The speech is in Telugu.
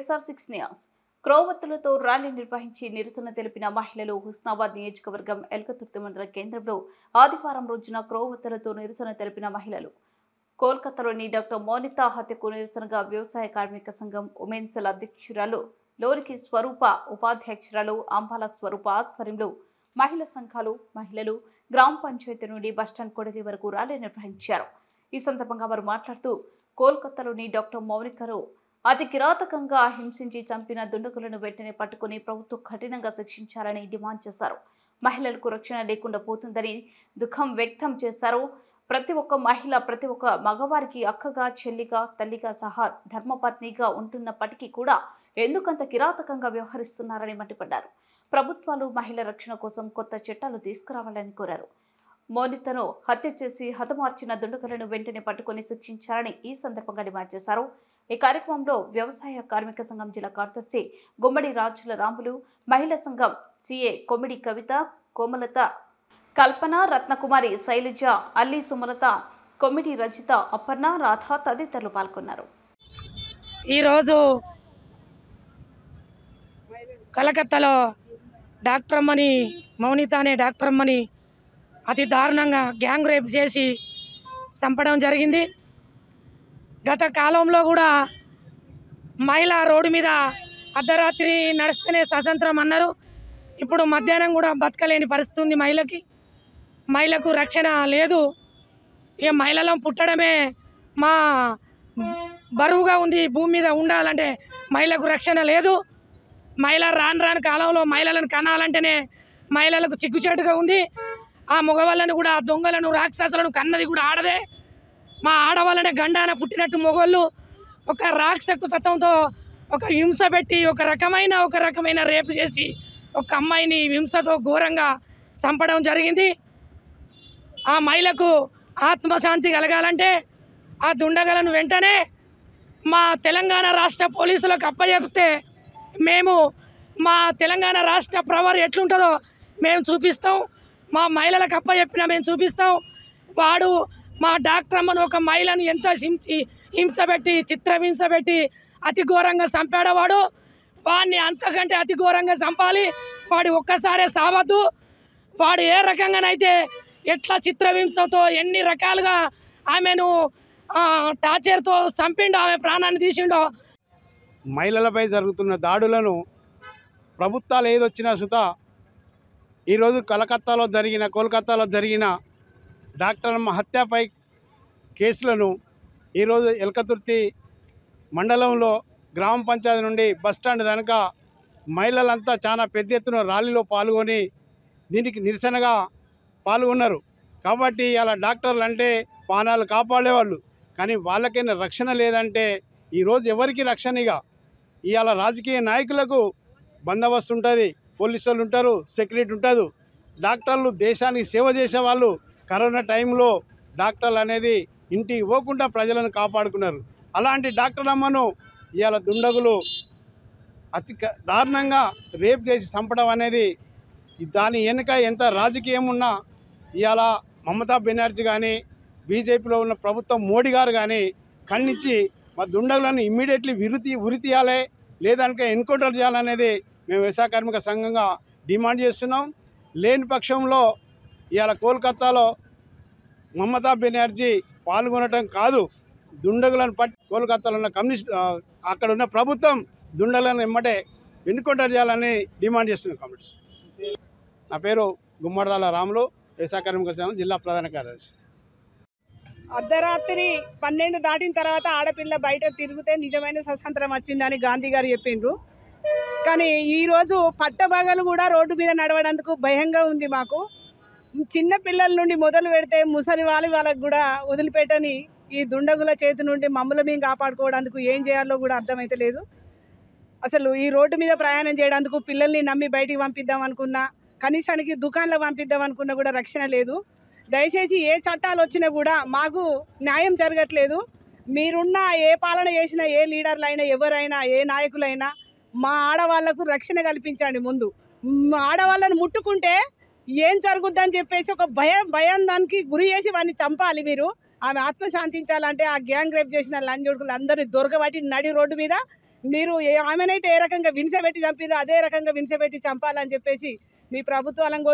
SR6 news. క్రోవత్తులతో ర్యాలీ నిర్వహించి నిరసన తెలిపిన మహిళలు హుస్నాబాద్ నియోజకవర్గం ఎల్కతుర్తి మండల కేంద్రంలో ఆదివారం రోజున క్రోవత్తులతో నిరసన తెలిపిన మహిళలు కోల్కతాలోని డాక్టర్ మోనితా హత్యకు నిరసనగా వ్యవసాయ కార్మిక సంఘం ఉమెన్ సెల్ అధ్యక్షురాలు లోరికి స్వరూప, ఉపాధ్యక్షురాలు అంబాల స్వరూప ఆధ్వర్యంలో మహిళా సంఘాలు, మహిళలు గ్రామ పంచాయతీ నుండి బస్టాండ్ కొడలి వరకు ర్యాలీ నిర్వహించారు. ఈ సందర్భంగా వారు మాట్లాడుతూ కోల్కతాలోని డాక్టర్ మౌనికను అతి కిరాతకంగా హింసించి చంపిన దుండగులను వెంటనే పట్టుకుని ప్రభుత్వం కఠినంగా శిక్షించాలని డిమాండ్ చేశారు. మహిళలకు రక్షణ లేకుండా పోతుందని దుఃఖం వ్యక్తం చేశారు. ప్రతి ఒక్క మహిళ ప్రతి ఒక్క మగవారికి అక్కగా, చెల్లిగా, తల్లిగా సహా ధర్మపత్నిగా ఉంటున్నప్పటికీ కూడా ఎందుకంత కిరాతకంగా వ్యవహరిస్తున్నారని మండిపడ్డారు. ప్రభుత్వాలు మహిళల రక్షణ కోసం కొత్త చట్టాలు తీసుకురావాలని కోరారు. మోనితను హత్య చేసి హతమార్చిన దుండగులను వెంటనే పట్టుకుని శిక్షించాలని ఈ సందర్భంగా డిమాండ్ చేశారు. ఈ కార్యక్రమంలో వ్యవసాయ కార్మిక సంఘం జిల్లా కార్యదర్శి గుమ్మడి రాజుల రాములు, మహిళా సంఘం CA కొమ్మిడి కవిత, కోమలత, కల్పన, రత్నకుమారి, శైలజ, అల్లి సుమలత, కొమ్మిడి రజిత, అపర్ణ, రాధ తదితరులు పాల్గొన్నారు. ఈరోజు కలకత్తాలో డాక్టర్ అమ్మని, మౌనిత అనే డాక్టర్ అమ్మని అతి దారుణంగా గ్యాంగ్ రేప్ చేసి చంపడం జరిగింది. గత కాలంలో కూడా మహిళ రోడ్డు మీద అర్ధరాత్రి నడిస్తేనే స్వతంత్రం అన్నారు. ఇప్పుడు మధ్యాహ్నం కూడా బతకలేని పరిస్థితి ఉంది. మహిళకు రక్షణ లేదు. ఇక మహిళలను పుట్టడమే మా బరువుగా ఉంది. భూమి మీద ఉండాలంటే మహిళకు రక్షణ లేదు. మహిళ రాను కాలంలో మహిళలను కనాలంటేనే మహిళలకు సిగ్గుచేటుగా ఉంది. ఆ మగవాళ్ళను కూడా, దొంగలను, రాక్షసులను కన్నది కూడా ఆడదే. మా ఆడవాళ్ళనే గండాన పుట్టినట్టు మొగోళ్ళు ఒక రాక్షస తత్వంతో ఒక హింస పెట్టి ఒక రకమైన రేపు చేసి ఒక అమ్మాయిని హింసతో ఘోరంగా చంపడం జరిగింది. ఆ మహిళకు ఆత్మశాంతి కలగాలంటే ఆ దుండగలను వెంటనే మా తెలంగాణ రాష్ట్ర పోలీసులకు అప్పచెప్తే మేము మా తెలంగాణ రాష్ట్ర ప్రవర్ ఎట్లుంటుందో మేము చూపిస్తాం. మా మహిళలకు అప్పచెప్పినా మేము చూపిస్తాం. వాడు మా డాక్టర్ అమ్మను ఒక మహిళను ఎంతో హింస పెట్టి, చిత్రహింస పెట్టి అతి ఘోరంగా చంపాడు. వాడిని అంతకంటే అతి ఘోరంగా చంపాలి. వాడు ఒక్కసారే సావద్దు. వాడు ఏ రకంగానైతే ఎట్లా చిత్రహింసతో ఎన్ని రకాలుగా ఆమెను టార్చర్తో చంపిండో, ఆమె ప్రాణాన్ని తీసిండో. మహిళలపై జరుగుతున్న దాడులను ప్రభుత్వాలు ఏదొచ్చినా సుత ఈరోజు కోల్కతాలో జరిగిన డాక్టర్ అమ్మ హత్యపై కేసులను ఈరోజు ఎల్కతుర్తి మండలంలో గ్రామ పంచాయతీ నుండి బస్టాండ్ కనుక మహిళలంతా చాలా పెద్ద ఎత్తున ర్యాలీలో పాల్గొని దీనికి నిరసనగా పాల్గొన్నారు. కాబట్టి ఇలా డాక్టర్లు అంటే ప్రాణాలు కాపాడేవాళ్ళు, కానీ వాళ్ళకైనా రక్షణ లేదంటే ఈరోజు ఎవరికి రక్షణగా? ఇవాళ రాజకీయ నాయకులకు బందోబస్తు ఉంటుంది, పోలీసులు ఉంటారు, సెక్యూరిటీ ఉంటుంది. డాక్టర్లు దేశానికి సేవ చేసేవాళ్ళు కరోనా టైంలో డాక్టర్లు అనేది ఇంటికి పోకుండా ప్రజలను కాపాడుకున్నారు. అలాంటి డాక్టర్ అమ్మను ఇవాళ దుండగులు అతి దారుణంగా రేప్ చేసి చంపడం అనేది దాని వెనుక ఎంత రాజకీయం ఉన్నా ఇవాళ మమతా బెనర్జీ కానీ, బీజేపీలో ఉన్న ప్రభుత్వం మోడీ గారు కానీ ఖండించి మా దుండగులను ఇమ్మీడియట్లీ ఉరి తీయాలి, లేదంటే ఎన్కౌంటర్ చేయాలనేది మేము వ్యవసాయ కార్మిక సంఘంగా డిమాండ్ చేస్తున్నాం. లేని పక్షంలో ఇవాళ కోల్కతాలో మమతా బెనర్జీ పాల్గొనటం కాదు, దుండగులను పట్టి కోల్కతాలో ఉన్న కమ్యూనిస్ట్ అక్కడ ఉన్న ప్రభుత్వం దుండగులను ఎమ్మటే ఎన్కౌంటర్ చేయాలని డిమాండ్ చేస్తున్నాం కమ్యూనిస్ట్. నా పేరు గుమ్మడి రాములు, వ్యవసాయ కార్మిక సంఘం జిల్లా ప్రధాన కార్యదర్శి. అర్ధరాత్రి 12 దాటిన తర్వాత ఆడపిల్ల బయట తిరిగితే నిజమైన స్వతంత్రం వచ్చిందని గాంధీ గారు చెప్పిండ్రు. కానీ ఈరోజు పట్టభాగాలు కూడా రోడ్డు మీద నడవడానికి భయంగా ఉంది. మాకు చిన్న పిల్లల నుండి మొదలు పెడితే ముసలి వాళ్ళకు కూడా వదిలిపెట్టని ఈ దుండగుల చేతి నుండి మమ్మల్ని మేము కాపాడుకోవడానికి ఏం చేయాలో కూడా అర్థమైతే లేదు. అసలు ఈ రోడ్డు మీద ప్రయాణం చేయడానికి పిల్లల్ని నమ్మి బయటికి పంపిద్దాం అనుకున్నా, కనీసానికి దుకాణాలకు పంపిద్దాం అనుకున్నా కూడా రక్షణ లేదు. దయచేసి ఏ చట్టాలు వచ్చినా కూడా మాకు న్యాయం జరగట్లేదు. మీరున్న ఏ పాలన చేసినా, ఏ లీడర్లైనా, ఎవరైనా, ఏ నాయకులైనా మా ఆడవాళ్లకు రక్షణ కల్పించండి. ముందు ఆడవాళ్ళని ముట్టుకుంటే ఏం జరుగుద్దని చెప్పేసి ఒక భయం దానికి గురి చేసి వాడిని చంపాలి. మీరు ఆమె ఆత్మ శాంతించాలంటే ఆ గ్యాంగ్ రేప్ చేసిన లంజోడుకులు అందరినీ దొరకబట్టి నడి రోడ్డు మీద మీరు ఆమెనైతే ఏ రకంగా వింసబెట్టి చంపిరో అదే రకంగా వింసబెట్టి చంపాలని చెప్పేసి మీ ప్రభుత్వాలను